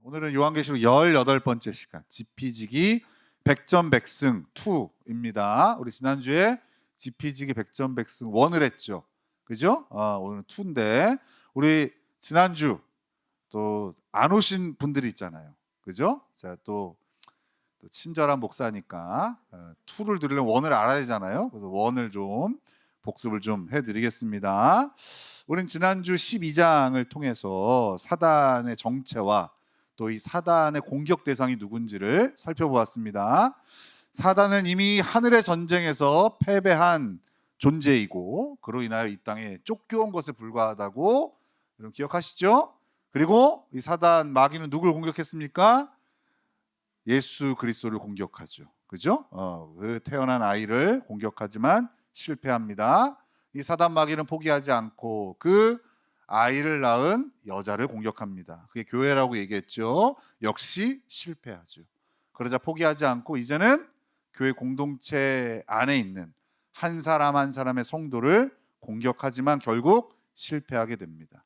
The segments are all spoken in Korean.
오늘은 요한계시록 18번째 시간 지피지기 백전백승 2입니다. 우리 지난주에 지피지기 백전백승 1을 했죠. 그죠? 오늘은 2인데 우리 지난주 또 안 오신 분들이 있잖아요. 그죠? 제가 또 친절한 목사니까 2를 들으려면 1을 알아야 되잖아요. 그래서 1을 좀 복습을 좀 해드리겠습니다. 우린 지난주 12장을 통해서 사단의 정체와 또 이 사단의 공격 대상이 누군지를 살펴보았습니다. 사단은 이미 하늘의 전쟁에서 패배한 존재이고 그로 인하여 이 땅에 쫓겨온 것에 불과하다고 여러분 기억하시죠? 그리고 이 사단 마귀는 누굴 공격했습니까? 예수 그리스도를 공격하죠. 그죠? 그 태어난 아이를 공격하지만 실패합니다. 이 사단 마귀는 포기하지 않고 그 아이를 낳은 여자를 공격합니다. 그게 교회라고 얘기했죠. 역시 실패하죠. 그러자 포기하지 않고 이제는 교회 공동체 안에 있는 한 사람 한 사람의 성도를 공격하지만 결국 실패하게 됩니다.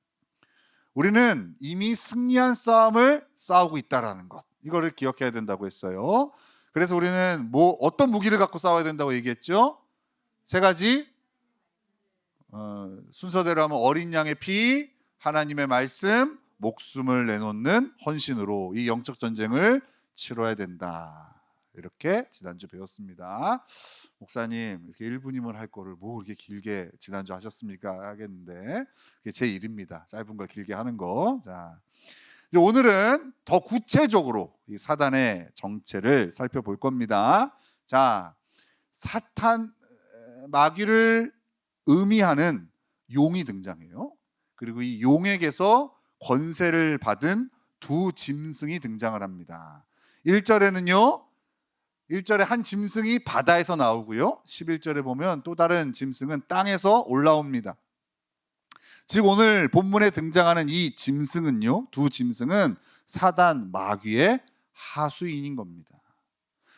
우리는 이미 승리한 싸움을 싸우고 있다는 것, 이거를 기억해야 된다고 했어요. 그래서 우리는 어떤 무기를 갖고 싸워야 된다고 얘기했죠? 3가지. 순서대로 하면 어린 양의 피, 하나님의 말씀, 목숨을 내놓는 헌신으로 이 영적 전쟁을 치러야 된다. 이렇게 지난주 배웠습니다. 목사님 이렇게 1분이면 할 거를 이렇게 길게 지난주 하셨습니까? 하겠는데 그게 제 일입니다. 짧은 걸 길게 하는 거. 자, 이제 오늘은 더 구체적으로 이 사단의 정체를 살펴볼 겁니다. 자, 사탄 마귀를 의미하는 용이 등장해요. 그리고 이 용에게서 권세를 받은 두 짐승이 등장을 합니다. 1절에는요 1절에 한 짐승이 바다에서 나오고요 11절에 보면 또 다른 짐승은 땅에서 올라옵니다. 즉 오늘 본문에 등장하는 이 짐승은요, 두 짐승은 사단 마귀의 하수인인 겁니다.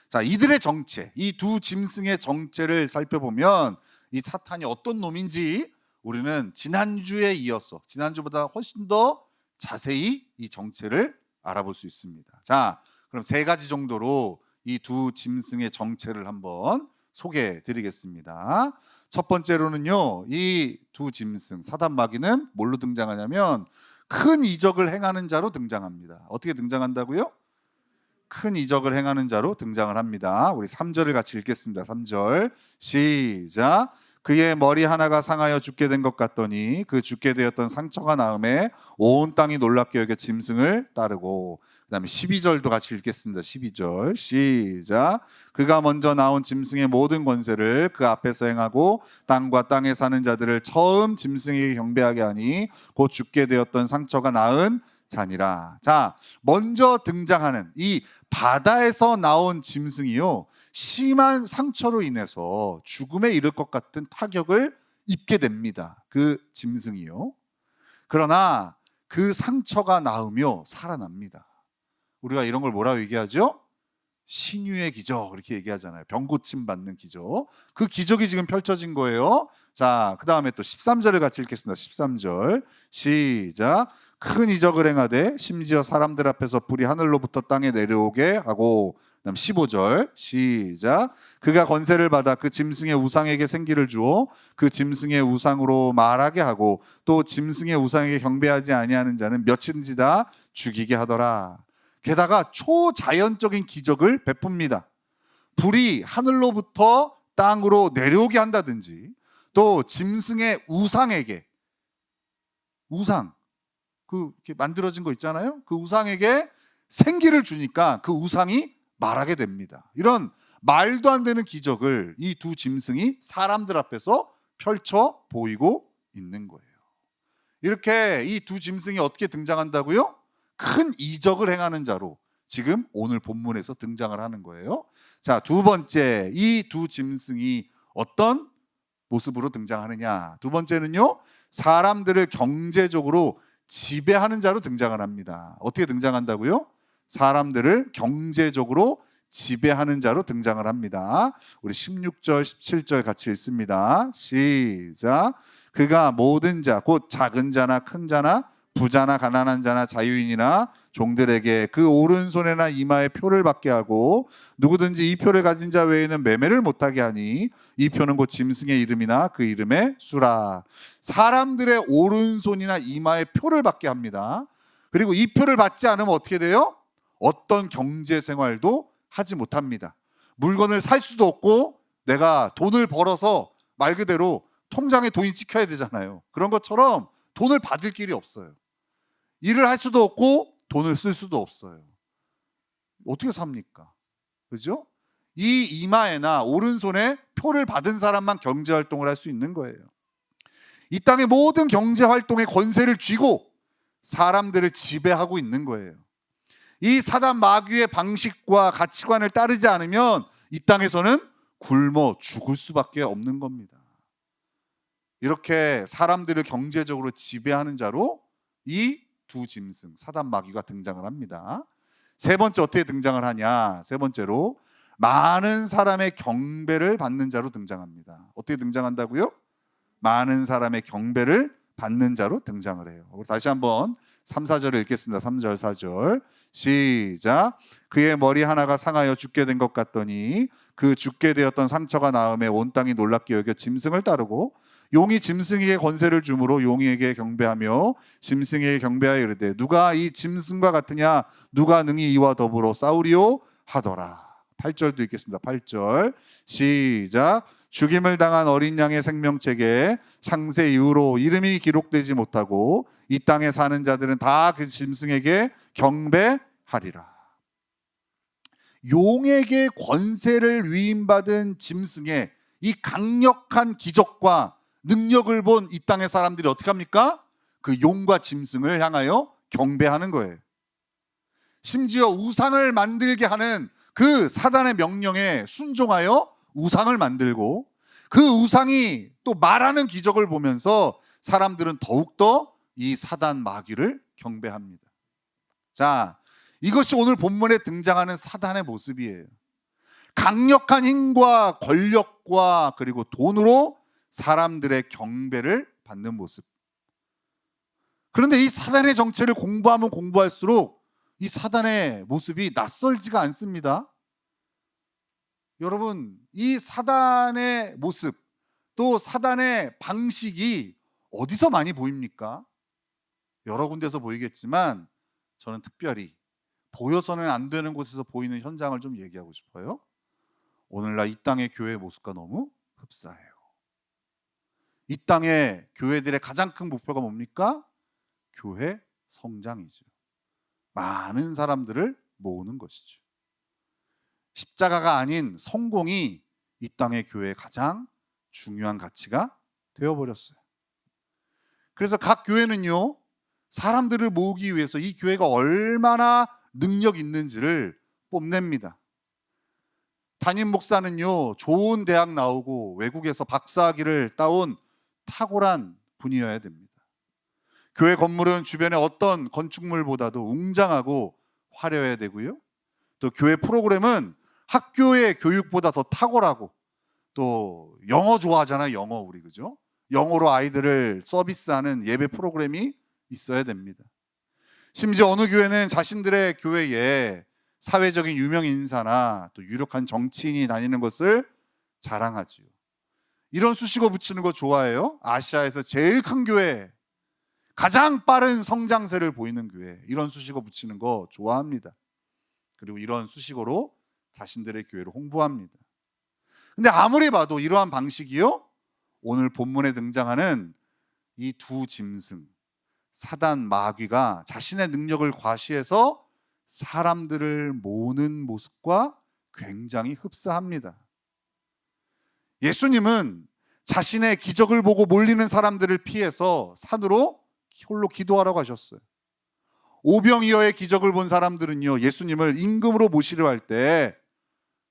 자, 이들의 정체, 이 두 짐승의 정체를 살펴보면 이 사탄이 어떤 놈인지 우리는 지난주에 이어서 지난주보다 훨씬 더 자세히 이 정체를 알아볼 수 있습니다. 자, 그럼 3가지 정도로 이 두 짐승의 정체를 한번 소개해 드리겠습니다. 첫 번째로는요, 이 두 짐승 사단 마귀는 뭘로 등장하냐면 큰 이적을 행하는 자로 등장합니다. 어떻게 등장한다고요? 큰 이적을 행하는 자로 등장을 합니다. 우리 3절을 같이 읽겠습니다. 3절 시작. 그의 머리 하나가 상하여 죽게 된 것 같더니 그 죽게 되었던 상처가 나음에 온 땅이 놀랍게 여겨 짐승을 따르고, 그 다음에 12절도 같이 읽겠습니다. 12절 시작. 그가 먼저 나온 짐승의 모든 권세를 그 앞에서 행하고 땅과 땅에 사는 자들을 처음 짐승에게 경배하게 하니 곧 죽게 되었던 상처가 나은 자니라. 자, 먼저 등장하는 이 바다에서 나온 짐승이요, 심한 상처로 인해서 죽음에 이를 것 같은 타격을 입게 됩니다. 그 짐승이요. 그러나 그 상처가 나으며 살아납니다. 우리가 이런 걸 뭐라고 얘기하죠? 신유의 기적 이렇게 얘기하잖아요. 병고침 받는 기적. 그 기적이 지금 펼쳐진 거예요. 자, 그 다음에 또 13절을 같이 읽겠습니다. 13절 시작. 큰 이적을 행하되 심지어 사람들 앞에서 불이 하늘로부터 땅에 내려오게 하고, 그다음 15절 시작. 그가 권세를 받아 그 짐승의 우상에게 생기를 주어 그 짐승의 우상으로 말하게 하고 또 짐승의 우상에게 경배하지 아니하는 자는 몇이든지 다 죽이게 하더라. 게다가 초자연적인 기적을 베풉니다. 불이 하늘로부터 땅으로 내려오게 한다든지, 또 짐승의 우상에게, 우상 이렇게 만들어진 거 있잖아요. 그 우상에게 생기를 주니까 그 우상이 말하게 됩니다. 이런 말도 안 되는 기적을 이 두 짐승이 사람들 앞에서 펼쳐 보이고 있는 거예요. 이렇게 이 두 짐승이 어떻게 등장한다고요? 큰 이적을 행하는 자로 지금 오늘 본문에서 등장을 하는 거예요. 자, 두 번째, 이 두 짐승이 어떤 모습으로 등장하느냐? 두 번째는요, 사람들을 경제적으로 지배하는 자로 등장을 합니다. 어떻게 등장한다고요? 사람들을 경제적으로 지배하는 자로 등장을 합니다. 우리 16절, 17절 같이 읽습니다. 시작. 그가 모든 자, 곧 작은 자나 큰 자나 부자나 가난한 자나 자유인이나 종들에게 그 오른손에나 이마에 표를 받게 하고 누구든지 이 표를 가진 자 외에는 매매를 못하게 하니 이 표는 곧 짐승의 이름이나 그 이름의 수라. 사람들의 오른손이나 이마에 표를 받게 합니다. 그리고 이 표를 받지 않으면 어떻게 돼요? 어떤 경제 생활도 하지 못합니다. 물건을 살 수도 없고 내가 돈을 벌어서 말 그대로 통장에 돈이 찍혀야 되잖아요. 그런 것처럼 돈을 받을 길이 없어요. 일을 할 수도 없고 돈을 쓸 수도 없어요. 어떻게 삽니까? 그죠? 이 이마에나 오른손에 표를 받은 사람만 경제활동을 할 수 있는 거예요. 이 땅의 모든 경제활동의 권세를 쥐고 사람들을 지배하고 있는 거예요. 이 사단 마귀의 방식과 가치관을 따르지 않으면 이 땅에서는 굶어 죽을 수밖에 없는 겁니다. 이렇게 사람들을 경제적으로 지배하는 자로 이 두 짐승 사단 마귀가 등장을 합니다. 세 번째 어떻게 등장을 하냐? 세 번째로 많은 사람의 경배를 받는 자로 등장합니다. 어떻게 등장한다고요? 많은 사람의 경배를 받는 자로 등장을 해요. 다시 한번 3, 4절을 읽겠습니다. 3절, 4절 시작. 그의 머리 하나가 상하여 죽게 된 것 같더니 그 죽게 되었던 상처가 나음에 온 땅이 놀랍게 여겨 짐승을 따르고 용이 짐승에게 권세를 주므로 용에게 경배하며 짐승에게 경배하여 이르되 누가 이 짐승과 같으냐 누가 능히 이와 더불어 싸우리요 하더라. 8절도 읽겠습니다. 8절 시작. 죽임을 당한 어린 양의 생명책에 창세 이후로 이름이 기록되지 못하고 이 땅에 사는 자들은 다 그 짐승에게 경배하리라. 용에게 권세를 위임받은 짐승의 이 강력한 기적과 능력을 본 이 땅의 사람들이 어떻게 합니까? 그 용과 짐승을 향하여 경배하는 거예요. 심지어 우상을 만들게 하는 그 사단의 명령에 순종하여 우상을 만들고 그 우상이 또 말하는 기적을 보면서 사람들은 더욱더 이 사단 마귀를 경배합니다. 자, 이것이 오늘 본문에 등장하는 사단의 모습이에요. 강력한 힘과 권력과 그리고 돈으로 사람들의 경배를 받는 모습. 그런데 이 사단의 정체를 공부하면 공부할수록 이 사단의 모습이 낯설지가 않습니다. 여러분, 이 사단의 모습, 또 사단의 방식이 어디서 많이 보입니까? 여러 군데서 보이겠지만 저는 특별히 보여서는 안 되는 곳에서 보이는 현장을 좀 얘기하고 싶어요. 오늘날 이 땅의 교회의 모습과 너무 흡사해요. 이 땅의 교회들의 가장 큰 목표가 뭡니까? 교회 성장이죠. 많은 사람들을 모으는 것이죠. 십자가가 아닌 성공이 이 땅의 교회의 가장 중요한 가치가 되어버렸어요. 그래서 각 교회는요, 사람들을 모으기 위해서 이 교회가 얼마나 능력 있는지를 뽐냅니다. 담임 목사는요, 좋은 대학 나오고 외국에서 박사학위를 따온 탁월한 분이어야 됩니다. 교회 건물은 주변의 어떤 건축물보다도 웅장하고 화려해야 되고요. 또 교회 프로그램은 학교의 교육보다 더 탁월하고, 또 영어 좋아하잖아요. 영어 우리 그죠? 영어로 아이들을 서비스하는 예배 프로그램이 있어야 됩니다. 심지어 어느 교회는 자신들의 교회에 사회적인 유명 인사나 또 유력한 정치인이 다니는 것을 자랑하지요. 이런 수식어 붙이는 거 좋아해요. 아시아에서 제일 큰 교회, 가장 빠른 성장세를 보이는 교회, 이런 수식어 붙이는 거 좋아합니다. 그리고 이런 수식어로 자신들의 교회를 홍보합니다. 근데 아무리 봐도 이러한 방식이요, 오늘 본문에 등장하는 이 두 짐승 사단 마귀가 자신의 능력을 과시해서 사람들을 모으는 모습과 굉장히 흡사합니다. 예수님은 자신의 기적을 보고 몰리는 사람들을 피해서 산으로 홀로 기도하러 가셨어요. 오병이어의 기적을 본 사람들은요, 예수님을 임금으로 모시려 할 때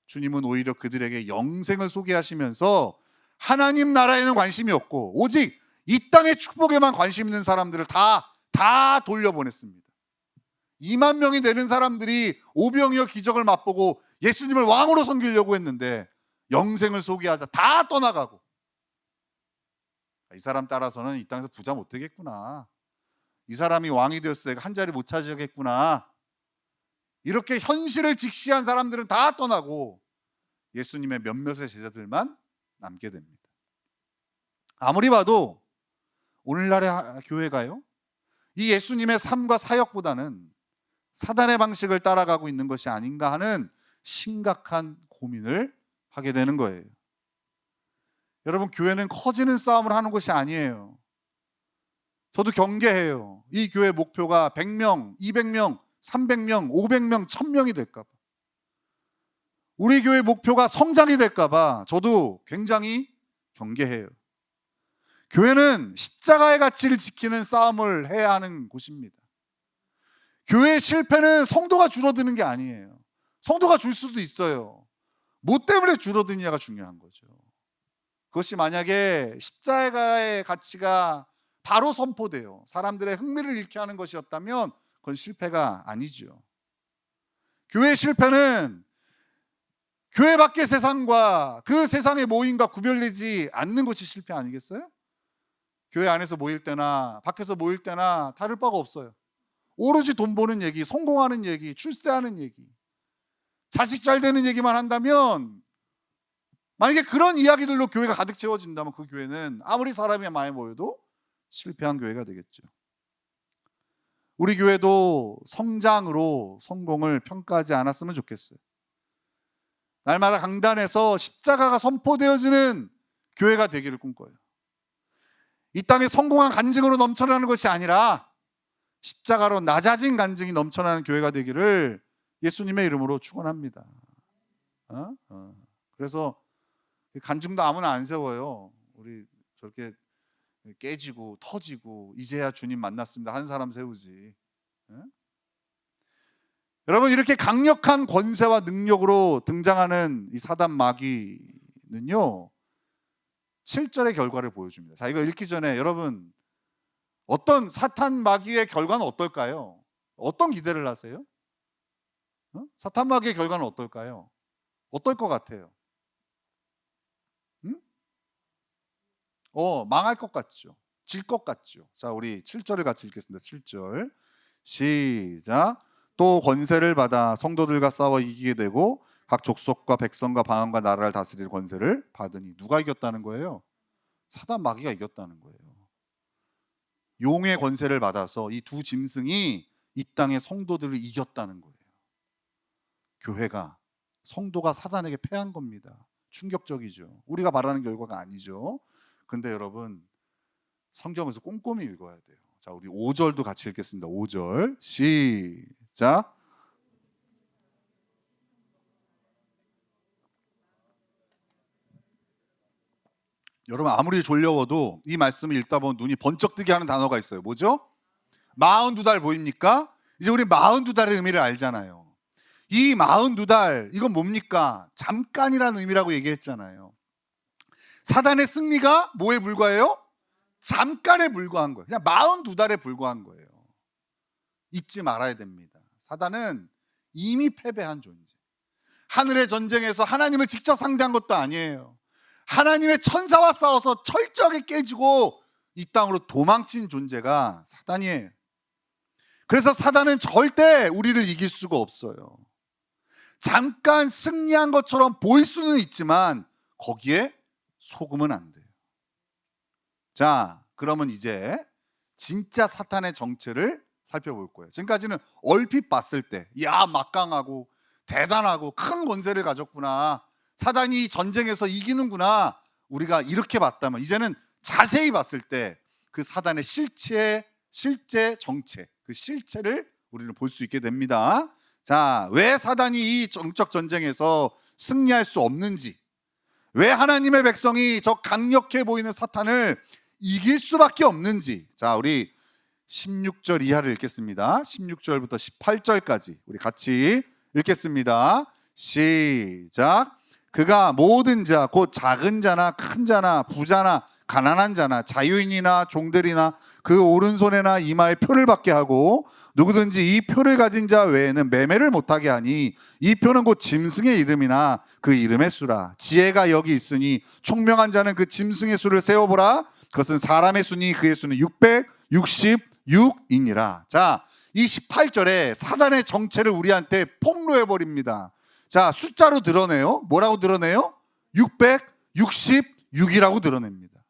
주님은 오히려 그들에게 영생을 소개하시면서 하나님 나라에는 관심이 없고 오직 이 땅의 축복에만 관심 있는 사람들을 다 돌려보냈습니다. 2만 명이 되는 사람들이 오병이어 기적을 맛보고 예수님을 왕으로 섬기려고 했는데 영생을 소개하자 다 떠나가고, 이 사람 따라서는 이 땅에서 부자 못 되겠구나, 이 사람이 왕이 되었을 때 한 자리 못 차지하겠구나. 이렇게 현실을 직시한 사람들은 다 떠나고 예수님의 몇몇의 제자들만 남게 됩니다. 아무리 봐도 오늘날의 교회가요, 이 예수님의 삶과 사역보다는 사단의 방식을 따라가고 있는 것이 아닌가 하는 심각한 고민을 하게 되는 거예요. 여러분, 교회는 커지는 싸움을 하는 것이 아니에요. 저도 경계해요. 이 교회 목표가 100명, 200명, 300명, 500명, 1000명이 될까 봐. 우리 교회 목표가 성장이 될까 봐 저도 굉장히 경계해요. 교회는 십자가의 가치를 지키는 싸움을 해야 하는 곳입니다. 교회의 실패는 성도가 줄어드는 게 아니에요. 성도가 줄 수도 있어요. 뭐 때문에 줄어드느냐가 중요한 거죠. 그것이 만약에 십자가의 가치가 바로 선포돼요, 사람들의 흥미를 잃게 하는 것이었다면 그건 실패가 아니죠. 교회의 실패는 교회 밖의 세상과 그 세상의 모임과 구별되지 않는 것이 실패 아니겠어요? 교회 안에서 모일 때나 밖에서 모일 때나 다를 바가 없어요. 오로지 돈 버는 얘기, 성공하는 얘기, 출세하는 얘기, 자식 잘 되는 얘기만 한다면, 만약에 그런 이야기들로 교회가 가득 채워진다면 그 교회는 아무리 사람이 많이 모여도 실패한 교회가 되겠죠. 우리 교회도 성장으로 성공을 평가하지 않았으면 좋겠어요. 날마다 강단에서 십자가가 선포되어지는 교회가 되기를 꿈꿔요. 이 땅에 성공한 간증으로 넘쳐나는 것이 아니라 십자가로 낮아진 간증이 넘쳐나는 교회가 되기를 예수님의 이름으로 축원합니다. 그래서 간증도 아무나 안 세워요. 우리 저렇게 깨지고 터지고 이제야 주님 만났습니다 한 사람 세우지. 여러분, 이렇게 강력한 권세와 능력으로 등장하는 이 사단 마귀는요, 7절의 결과를 보여줍니다. 자, 이거 읽기 전에 여러분, 어떤 사탄 마귀의 결과는 어떨까요? 어떤 기대를 하세요? 사탄 마귀의 결과는 어떨까요? 어떨 것 같아요? 망할 것 같죠. 질 것 같죠. 자, 우리 7절을 같이 읽겠습니다. 7절 시작. 또 권세를 받아 성도들과 싸워 이기게 되고 각 족속과 백성과 방언과 나라를 다스릴 권세를 받으니. 누가 이겼다는 거예요? 사단 마귀가 이겼다는 거예요. 용의 권세를 받아서 이 두 짐승이 이 땅의 성도들을 이겼다는 거예요. 교회가, 성도가 사단에게 패한 겁니다. 충격적이죠. 우리가 바라는 결과가 아니죠. 근데 여러분, 성경에서 꼼꼼히 읽어야 돼요. 자, 우리 5절도 같이 읽겠습니다. 5절 시작. 여러분, 아무리 졸려워도 이 말씀을 읽다 보면 눈이 번쩍 뜨게 하는 단어가 있어요. 뭐죠? 42달 보입니까? 이제 우리 42달의 의미를 알잖아요. 이 42달, 이건 뭡니까? 잠깐이라는 의미라고 얘기했잖아요. 사단의 승리가 뭐에 불과해요? 잠깐에 불과한 거예요. 그냥 42달에 불과한 거예요. 잊지 말아야 됩니다. 사단은 이미 패배한 존재. 하늘의 전쟁에서 하나님을 직접 상대한 것도 아니에요. 하나님의 천사와 싸워서 철저하게 깨지고 이 땅으로 도망친 존재가 사단이에요. 그래서 사단은 절대 우리를 이길 수가 없어요. 잠깐 승리한 것처럼 보일 수는 있지만 거기에 속으면 안 돼요. 자, 그러면 이제 진짜 사탄의 정체를 살펴볼 거예요. 지금까지는 얼핏 봤을 때, 야, 막강하고 대단하고 큰 권세를 가졌구나, 사단이 전쟁에서 이기는구나, 우리가 이렇게 봤다면 이제는 자세히 봤을 때 그 사단의 실체 정체, 그 실체를 우리는 볼 수 있게 됩니다. 자, 왜 사단이 이 정적 전쟁에서 승리할 수 없는지, 왜 하나님의 백성이 저 강력해 보이는 사탄을 이길 수밖에 없는지. 자, 우리 16절 이하를 읽겠습니다. 16절부터 18절까지 우리 같이 읽겠습니다. 시작. 그가 모든 자, 곧 작은 자나 큰 자나 부자나 가난한 자나 자유인이나 종들이나 그 오른손에나 이마에 표를 받게 하고 누구든지 이 표를 가진 자 외에는 매매를 못하게 하니 이 표는 곧 짐승의 이름이나 그 이름의 수라. 지혜가 여기 있으니 총명한 자는 그 짐승의 수를 세어보라. 그것은 사람의 수니 그의 수는 660 6이니라. 자, 이 18절에 사단의 정체를 우리한테 폭로해 버립니다. 자, 숫자로 드러내요. 뭐라고 드러내요? 666이라고 드러냅니다.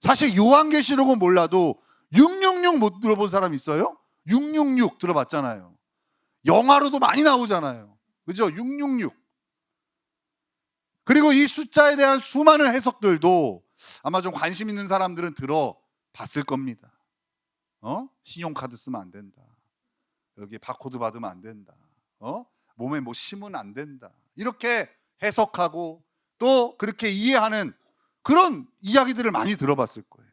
사실 요한계시록은 몰라도 666 못 들어본 사람 있어요? 666 들어봤잖아요. 영화로도 많이 나오잖아요. 그죠? 666. 그리고 이 숫자에 대한 수많은 해석들도 아마 좀 관심 있는 사람들은 들어봤을 겁니다. 신용카드 쓰면 안 된다. 여기 바코드 받으면 안 된다. 몸에 뭐 심으면 안 된다. 이렇게 해석하고 또 그렇게 이해하는 그런 이야기들을 많이 들어봤을 거예요.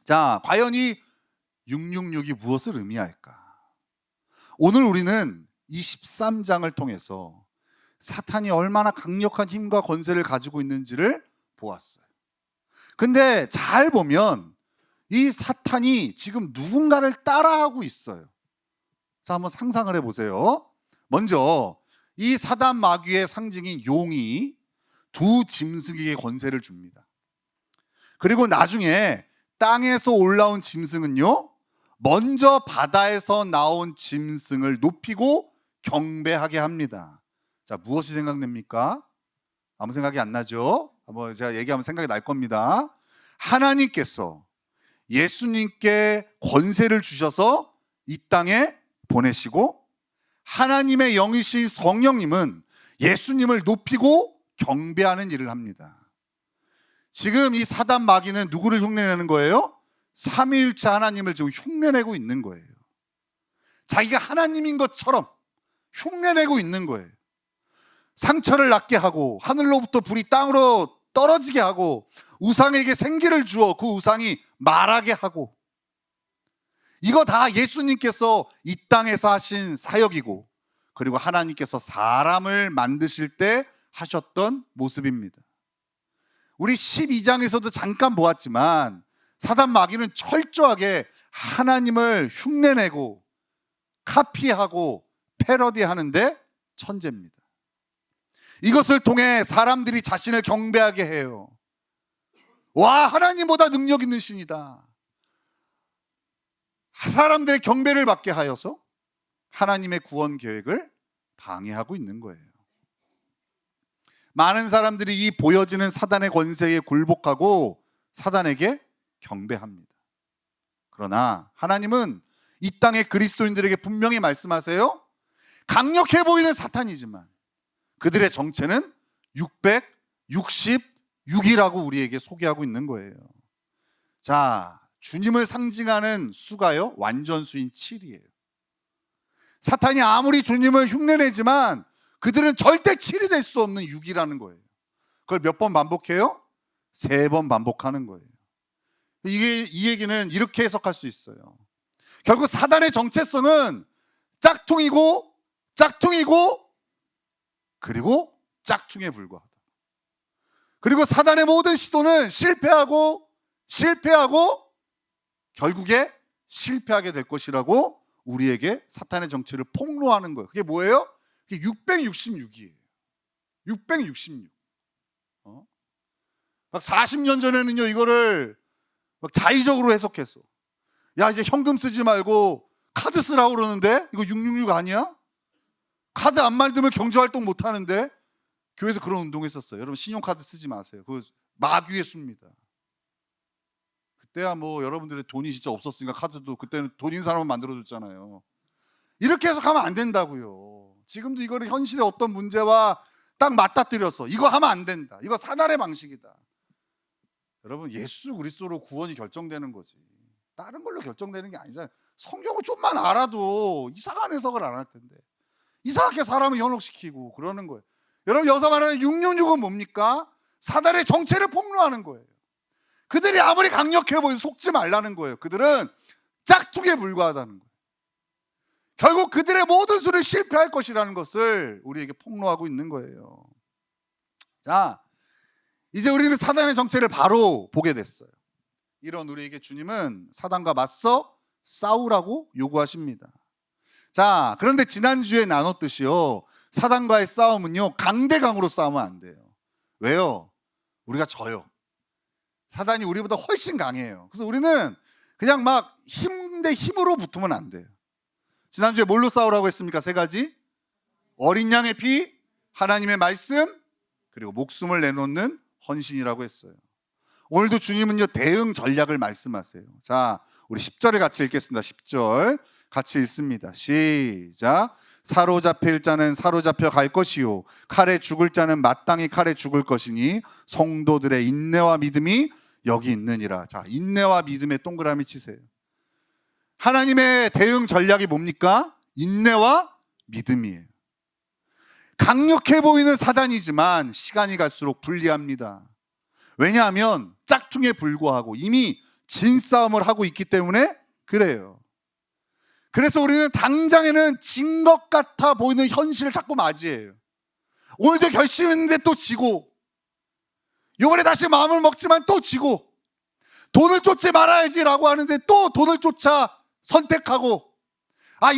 자, 과연 이 666이 무엇을 의미할까? 오늘 우리는 이 13장을 통해서 사탄이 얼마나 강력한 힘과 권세를 가지고 있는지를 보았어요. 근데 잘 보면 이 사탄이 지금 누군가를 따라하고 있어요. 자, 한번 상상을 해보세요. 먼저 이 사단 마귀의 상징인 용이 두 짐승에게 권세를 줍니다. 그리고 나중에 땅에서 올라온 짐승은요, 먼저 바다에서 나온 짐승을 높이고 경배하게 합니다. 자, 무엇이 생각납니까? 아무 생각이 안 나죠? 한번 제가 얘기하면 생각이 날 겁니다. 하나님께서 예수님께 권세를 주셔서 이 땅에 보내시고 하나님의 영이신 성령님은 예수님을 높이고 경배하는 일을 합니다. 지금 이 사단 마귀는 누구를 흉내내는 거예요? 삼위일체 하나님을 지금 흉내내고 있는 거예요. 자기가 하나님인 것처럼 흉내내고 있는 거예요. 상처를 낫게 하고 하늘로부터 불이 땅으로 떨어지게 하고 우상에게 생기를 주어 그 우상이 말하게 하고, 이거 다 예수님께서 이 땅에서 하신 사역이고, 그리고 하나님께서 사람을 만드실 때 하셨던 모습입니다. 우리 12장에서도 잠깐 보았지만 사단 마귀는 철저하게 하나님을 흉내내고 카피하고 패러디하는데 천재입니다. 이것을 통해 사람들이 자신을 경배하게 해요. 와, 하나님보다 능력 있는 신이다. 사람들의 경배를 받게 하여서 하나님의 구원 계획을 방해하고 있는 거예요. 많은 사람들이 이 보여지는 사단의 권세에 굴복하고 사단에게 경배합니다. 그러나 하나님은 이 땅의 그리스도인들에게 분명히 말씀하세요. 강력해 보이는 사탄이지만 그들의 정체는 666이라고 우리에게 소개하고 있는 거예요. 자, 주님을 상징하는 수가요, 완전수인 7이에요. 사탄이 아무리 주님을 흉내내지만 그들은 절대 7이 될 수 없는 6이라는 거예요. 그걸 몇 번 반복해요? 3번 반복하는 거예요. 이 얘기는 이렇게 해석할 수 있어요. 결국 사단의 정체성은 짝퉁이고 그리고 짝퉁에 불과하다. 그리고 사단의 모든 시도는 실패하고 결국에 실패하게 될 것이라고 우리에게 사탄의 정체를 폭로하는 거예요. 그게 뭐예요? 그게 666이에요. 666. 막 40년 전에는요, 이거를 막 자의적으로 해석해서, 야, 이제 현금 쓰지 말고 카드 쓰라고 그러는데 이거 666 아니야? 카드 안 만들면 경제활동 못 하는데. 교회에서 그런 운동했었어요. 여러분, 신용카드 쓰지 마세요. 그거 마귀의 수입니다. 그때야 뭐 여러분들의 돈이 진짜 없었으니까 카드도 그때는 돈 있는 사람만 만들어줬잖아요. 이렇게 해석하면 안 된다고요. 지금도 이거를 현실의 어떤 문제와 딱 맞닥뜨려서 이거 하면 안 된다, 이거 사단의 방식이다. 여러분, 예수 그리스도로 구원이 결정되는 거지 다른 걸로 결정되는 게 아니잖아요. 성경을 좀만 알아도 이상한 해석을 안 할 텐데 이상하게 사람을 현혹시키고 그러는 거예요. 여러분, 여기서 말하는 666은 뭡니까? 사단의 정체를 폭로하는 거예요. 그들이 아무리 강력해 보여도 속지 말라는 거예요. 그들은 짝퉁에 불과하다는 거예요. 결국 그들의 모든 수를 실패할 것이라는 것을 우리에게 폭로하고 있는 거예요. 자, 이제 우리는 사단의 정체를 바로 보게 됐어요. 이런 우리에게 주님은 사단과 맞서 싸우라고 요구하십니다. 자, 그런데 지난주에 나눴듯이요, 사단과의 싸움은요, 강대강으로 싸우면 안 돼요. 왜요? 우리가 져요. 사단이 우리보다 훨씬 강해요. 그래서 우리는 그냥 막 힘 대 힘으로 붙으면 안 돼요. 지난주에 뭘로 싸우라고 했습니까? 세 가지. 어린 양의 피, 하나님의 말씀, 그리고 목숨을 내놓는 헌신이라고 했어요. 오늘도 주님은요, 대응 전략을 말씀하세요. 자, 우리 10절을 같이 읽겠습니다. 10절 같이 읽습니다. 시작. 사로잡힐 자는 사로잡혀 갈 것이요 칼에 죽을 자는 마땅히 칼에 죽을 것이니 성도들의 인내와 믿음이 여기 있느니라. 자, 인내와 믿음에 동그라미 치세요. 하나님의 대응 전략이 뭡니까? 인내와 믿음이에요. 강력해 보이는 사단이지만 시간이 갈수록 불리합니다. 왜냐하면 짝퉁에 불과하고 이미 진싸움을 하고 있기 때문에 그래요. 그래서 우리는 당장에는 진 것 같아 보이는 현실을 자꾸 맞이해요. 오늘도 결심했는데 또 지고, 이번에 다시 마음을 먹지만 또 지고, 돈을 쫓지 말아야지라고 하는데 또 돈을 쫓아 선택하고,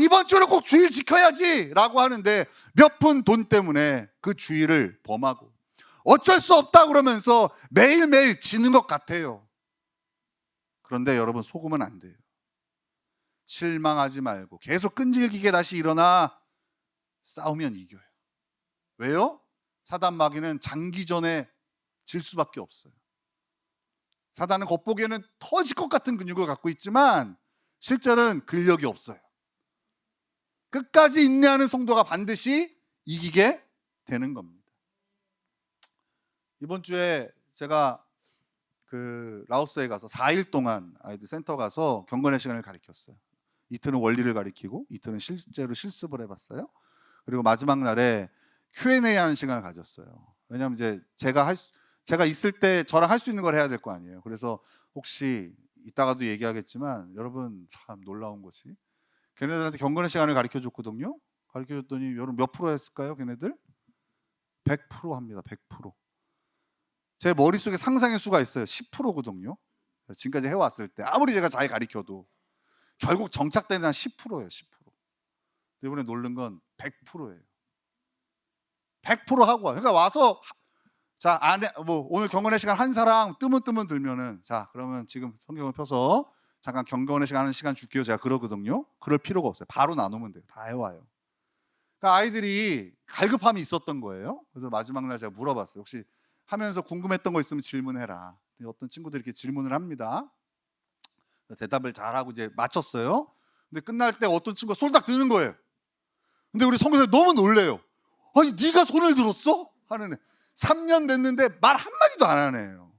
이번 주는 꼭 주일 지켜야지 라고 하는데 몇 푼 돈 때문에 그 주일을 범하고, 어쩔 수 없다 그러면서 매일매일 지는 것 같아요. 그런데 여러분, 속으면 안 돼요. 실망하지 말고 계속 끈질기게 다시 일어나 싸우면 이겨요. 왜요? 사단 마귀는 장기전에 질 수밖에 없어요. 사단은 겉보기에는 터질 것 같은 근육을 갖고 있지만 실제로는 근력이 없어요. 끝까지 인내하는 성도가 반드시 이기게 되는 겁니다. 이번 주에 제가 라오스에 가서 4일 동안 아이들 센터 가서 경건의 시간을 가르쳤어요. 이틀은 원리를 가르치고 이틀은 실제로 실습을 해봤어요. 그리고 마지막 날에 Q&A 하는 시간을 가졌어요. 왜냐하면 이제 제가 있을 때 저랑 할 수 있는 걸 해야 될 거 아니에요. 그래서 혹시 이따가도 얘기하겠지만 여러분, 참 놀라운 것이 걔네들한테 경건의 시간을 가르쳐줬거든요. 가르쳐줬더니 여러분 몇 프로 했을까요? 걔네들 100% 합니다. 100%. 제 머릿속에 상상의 수가 있어요. 10%거든요. 지금까지 해왔을 때 아무리 제가 잘 가르쳐도 결국 정착되는 한 10%예요. 10%. 이번에 놀란 건 100%예요. 100% 하고 와요. 그러니까 와서 자, 오늘 경건의 시간 한 사람 뜨문뜨문 들면은, 자, 그러면 지금 성경을 펴서 잠깐 경건의 시간 하는 시간 줄게요. 제가 그러거든요. 그럴 필요가 없어요. 바로 나누면 돼요. 다 해와요. 그러니까 아이들이 갈급함이 있었던 거예요. 그래서 마지막 날 제가 물어봤어요. 혹시 하면서 궁금했던 거 있으면 질문해라. 어떤 친구들이 이렇게 질문을 합니다. 대답을 잘하고 이제 마쳤어요. 근데 끝날 때 어떤 친구가 솔딱 드는 거예요. 근데 우리 선교사님 너무 놀래요. 아니, 네가 손을 들었어? 하는 애. 3년 됐는데 말 한마디도 안 하네요.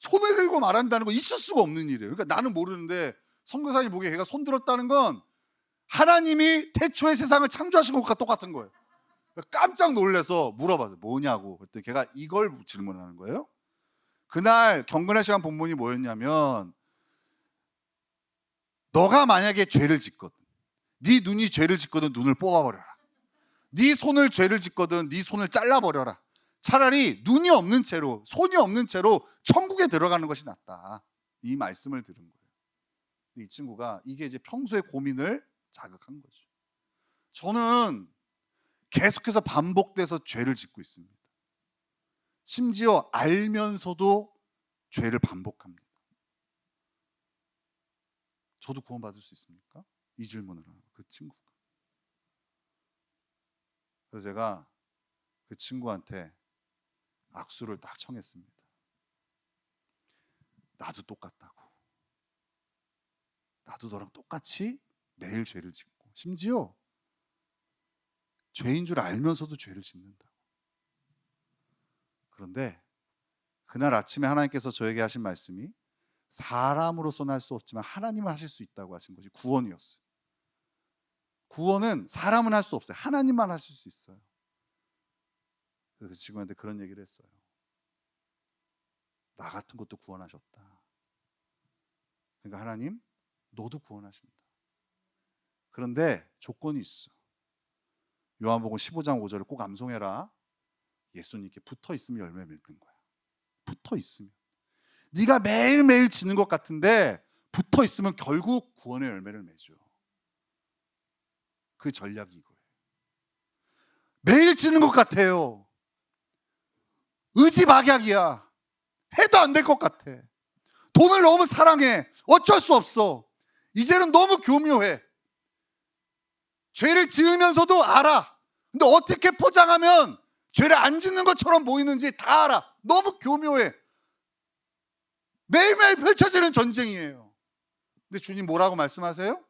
손을 들고 말한다는 거 있을 수가 없는 일이에요. 그러니까 나는 모르는데 선교사님이 보기에 걔가 손 들었다는 건 하나님이 태초에 세상을 창조하신 것과 똑같은 거예요. 깜짝 놀라서 물어봐서 뭐냐고. 그랬더니 걔가 이걸 질문하는 거예요. 그날 경건의 시간 본문이 뭐였냐면, 너가 만약에 죄를 짓거든, 네 눈이 죄를 짓거든 눈을 뽑아버려라. 네 손을 죄를 짓거든 네 손을 잘라버려라. 차라리 눈이 없는 채로, 손이 없는 채로 천국에 들어가는 것이 낫다. 이 말씀을 들은 거예요. 이 친구가 이게 이제 평소의 고민을 자극한 거죠. 저는 계속해서 반복돼서 죄를 짓고 있습니다. 심지어 알면서도 죄를 반복합니다. 저도 구원받을 수 있습니까? 이 질문을 하는 그 친구가. 그래서 제가 그 친구한테 악수를 딱 청했습니다. 나도 똑같다고. 나도 너랑 똑같이 매일 죄를 짓고, 심지어 죄인 줄 알면서도 죄를 짓는다. 그런데 그날 아침에 하나님께서 저에게 하신 말씀이, 사람으로서는 할 수 없지만 하나님은 하실 수 있다고 하신 것이 구원이었어요. 구원은 사람은 할 수 없어요. 하나님만 하실 수 있어요. 그래서 그 친구한테 그런 얘기를 했어요. 나 같은 것도 구원하셨다. 그러니까 하나님, 너도 구원하신다. 그런데 조건이 있어. 요한복음 15장 5절을 꼭 암송해라. 예수님께 붙어 있으면 열매 맺는 거야. 붙어 있으면. 네가 매일매일 지는 것 같은데 붙어 있으면 결국 구원의 열매를 맺어. 그 전략이 이거예요. 매일 지는 것 같아요. 의지박약이야. 해도 안 될 것 같아. 돈을 너무 사랑해. 어쩔 수 없어. 이제는 너무 교묘해. 죄를 지으면서도 알아. 근데 어떻게 포장하면 죄를 안 짓는 것처럼 보이는지 다 알아. 너무 교묘해. 매일매일 펼쳐지는 전쟁이에요. 근데 주님 뭐라고 말씀하세요?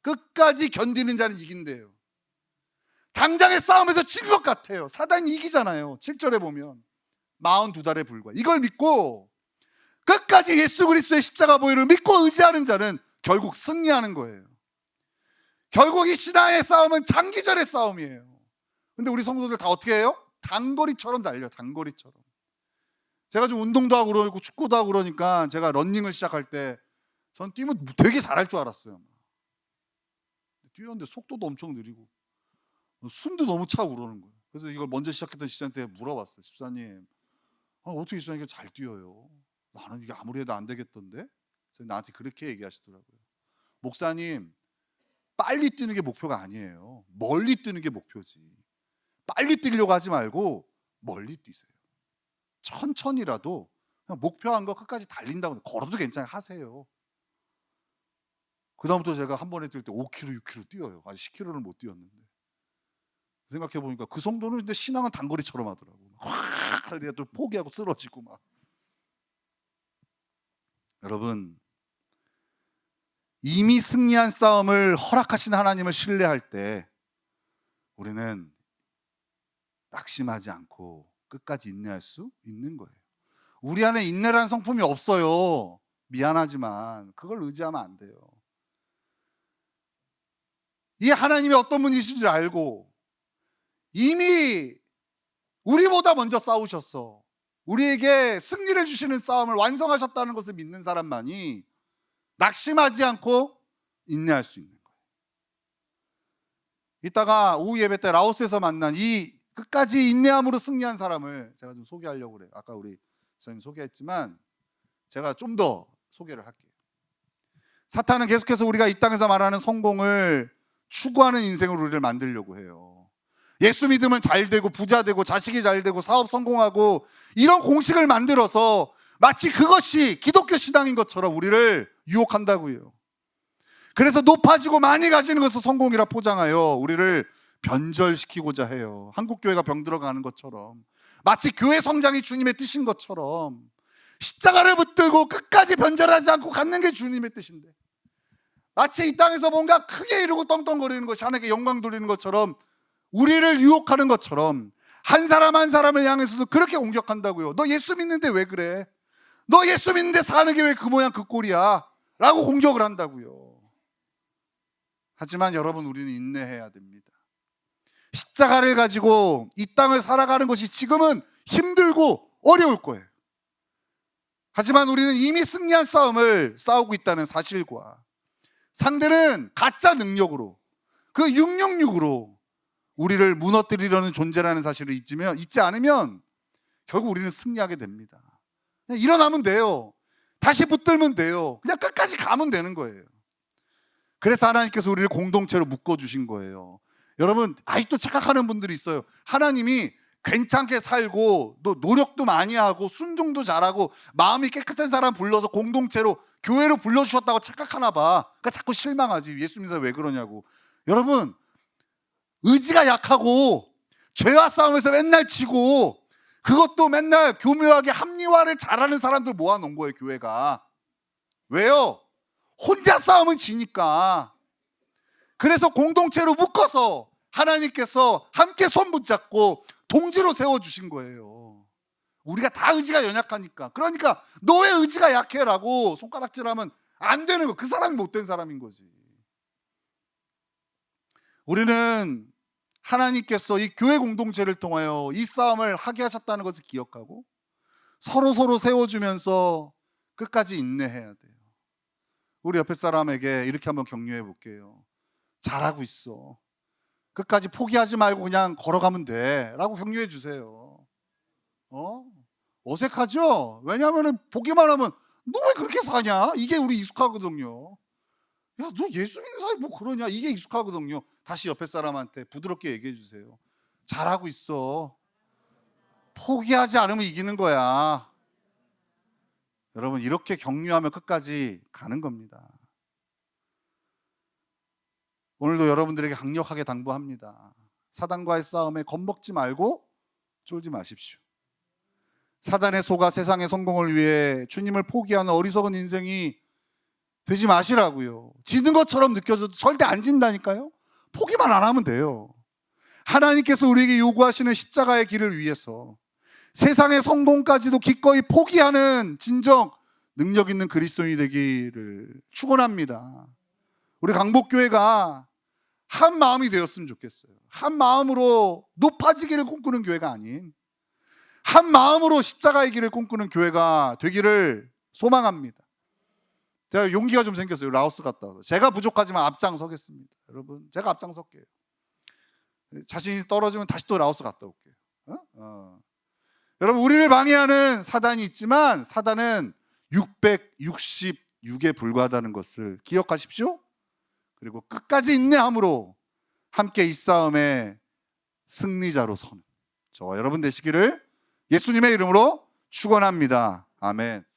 끝까지 견디는 자는 이긴대요. 당장의 싸움에서 진 것 같아요. 사단이 이기잖아요. 7절에 보면 42달에 불과. 이걸 믿고 끝까지 예수 그리스도의 십자가 보혈을 믿고 의지하는 자는 결국 승리하는 거예요. 결국 이 신앙의 싸움은 장기전의 싸움이에요. 근데 우리 성도들 다 어떻게 해요? 단거리처럼 달려. 단거리처럼. 제가 좀 운동도 하고 그러고 축구도 하고 그러니까 제가 러닝을 시작할 때 전 뛰면 되게 잘할 줄 알았어요. 뛰었는데 속도도 엄청 느리고 숨도 너무 차고 그러는 거예요. 그래서 이걸 먼저 시작했던 집사님한테 물어봤어요. 집사님, 어떻게 집사님이 잘 뛰어요? 나는 이게 아무리 해도 안 되겠던데? 나한테 그렇게 얘기하시더라고요. 목사님, 빨리 뛰는 게 목표가 아니에요. 멀리 뛰는 게 목표지. 빨리 뛰려고 하지 말고 멀리 뛰세요. 천천히라도 그냥 목표한 거 끝까지 달린다고. 걸어도 괜찮아요. 하세요. 그 다음부터 제가 한 번에 뛸 때 5km, 6km 뛰어요. 아직 10km는 못 뛰었는데. 생각해보니까 그 정도는, 근데 신앙은 단거리처럼 하더라고. 확 또 포기하고 쓰러지고 막. 여러분, 이미 승리한 싸움을 허락하신 하나님을 신뢰할 때 우리는 낙심하지 않고 끝까지 인내할 수 있는 거예요. 우리 안에 인내라는 성품이 없어요. 미안하지만 그걸 의지하면 안 돼요. 이 하나님이 어떤 분이신 줄 알고 이미 우리보다 먼저 싸우셨어. 우리에게 승리를 주시는 싸움을 완성하셨다는 것을 믿는 사람만이 낙심하지 않고 인내할 수 있는 거예요. 이따가 오후 예배 때 라오스에서 만난 이 끝까지 인내함으로 승리한 사람을 제가 좀 소개하려고 그래요. 아까 우리 선생님 소개했지만 제가 좀 더 소개를 할게요. 사탄은 계속해서 우리가 이 땅에서 말하는 성공을 추구하는 인생으로 우리를 만들려고 해요. 예수 믿으면 잘 되고 부자 되고 자식이 잘 되고 사업 성공하고 이런 공식을 만들어서 마치 그것이 기독교 신앙인 것처럼 우리를 유혹한다고요. 그래서 높아지고 많이 가지는 것을 성공이라 포장하여 우리를 변절시키고자 해요. 한국교회가 병들어가는 것처럼, 마치 교회 성장이 주님의 뜻인 것처럼 십자가를 붙들고 끝까지 변절하지 않고 갖는 게 주님의 뜻인데, 마치 이 땅에서 뭔가 크게 이루고 떵떵거리는 것이 하나님께 영광 돌리는 것처럼 우리를 유혹하는 것처럼 한 사람 한 사람을 향해서도 그렇게 공격한다고요. 너 예수 믿는데 왜 그래? 너 예수 믿는데 사는 게 왜 그 모양 그 꼴이야? 라고 공격을 한다고요. 하지만 여러분, 우리는 인내해야 됩니다. 십자가를 가지고 이 땅을 살아가는 것이 지금은 힘들고 어려울 거예요. 하지만 우리는 이미 승리한 싸움을 싸우고 있다는 사실과 상대는 가짜 능력으로, 그 666으로 우리를 무너뜨리려는 존재라는 사실을 잊지 않으면 결국 우리는 승리하게 됩니다. 그냥 일어나면 돼요. 다시 붙들면 돼요. 그냥 끝까지 가면 되는 거예요. 그래서 하나님께서 우리를 공동체로 묶어주신 거예요. 여러분, 아직도 착각하는 분들이 있어요. 하나님이 괜찮게 살고 또 노력도 많이 하고 순종도 잘하고 마음이 깨끗한 사람 불러서 공동체로 교회로 불러주셨다고 착각하나 봐. 그러니까 자꾸 실망하지. 예수 믿는 사람 왜 그러냐고. 여러분, 의지가 약하고 죄와 싸움에서 맨날 지고 그것도 맨날 교묘하게 합리화를 잘하는 사람들 모아놓은 거예요, 교회가. 왜요? 혼자 싸움은 지니까. 그래서 공동체로 묶어서 하나님께서 함께 손 붙잡고 동지로 세워주신 거예요. 우리가 다 의지가 연약하니까. 그러니까 너의 의지가 약해라고 손가락질하면 안 되는 거. 그 사람이 못된 사람인 거지. 우리는 하나님께서 이 교회 공동체를 통하여 이 싸움을 하게 하셨다는 것을 기억하고 서로 세워주면서 끝까지 인내해야 돼요. 우리 옆에 사람에게 이렇게 한번 격려해 볼게요. 잘하고 있어. 끝까지 포기하지 말고 그냥 걸어가면 돼 라고 격려해 주세요. 어색하죠? 왜냐하면 보기만 하면 너 왜 그렇게 사냐? 이게 우리 익숙하거든요. 야, 너 예수 믿는 사람이 뭐 그러냐? 이게 익숙하거든요. 다시 옆에 사람한테 부드럽게 얘기해 주세요. 잘하고 있어. 포기하지 않으면 이기는 거야. 여러분, 이렇게 격려하며 끝까지 가는 겁니다. 오늘도 여러분들에게 강력하게 당부합니다. 사단과의 싸움에 겁먹지 말고 쫄지 마십시오. 사단에 속아 세상의 성공을 위해 주님을 포기하는 어리석은 인생이 되지 마시라고요. 지는 것처럼 느껴져도 절대 안 진다니까요. 포기만 안 하면 돼요. 하나님께서 우리에게 요구하시는 십자가의 길을 위해서 세상의 성공까지도 기꺼이 포기하는 진정 능력 있는 그리스도인이 되기를 축원합니다. 우리 강복교회가 한 마음이 되었으면 좋겠어요. 한 마음으로 높아지기를 꿈꾸는 교회가 아닌 한 마음으로 십자가의 길을 꿈꾸는 교회가 되기를 소망합니다. 제가 용기가 좀 생겼어요. 라오스 갔다 와서 제가 부족하지만 앞장서겠습니다. 여러분, 제가 앞장설게요. 자신이 떨어지면 다시 또 라오스 갔다 올게요. 여러분, 우리를 방해하는 사단이 있지만 사단은 666에 불과하다는 것을 기억하십시오. 그리고 끝까지 인내함으로 함께 이 싸움의 승리자로 서는 저와 여러분 되시기를 예수님의 이름으로 축원합니다. 아멘.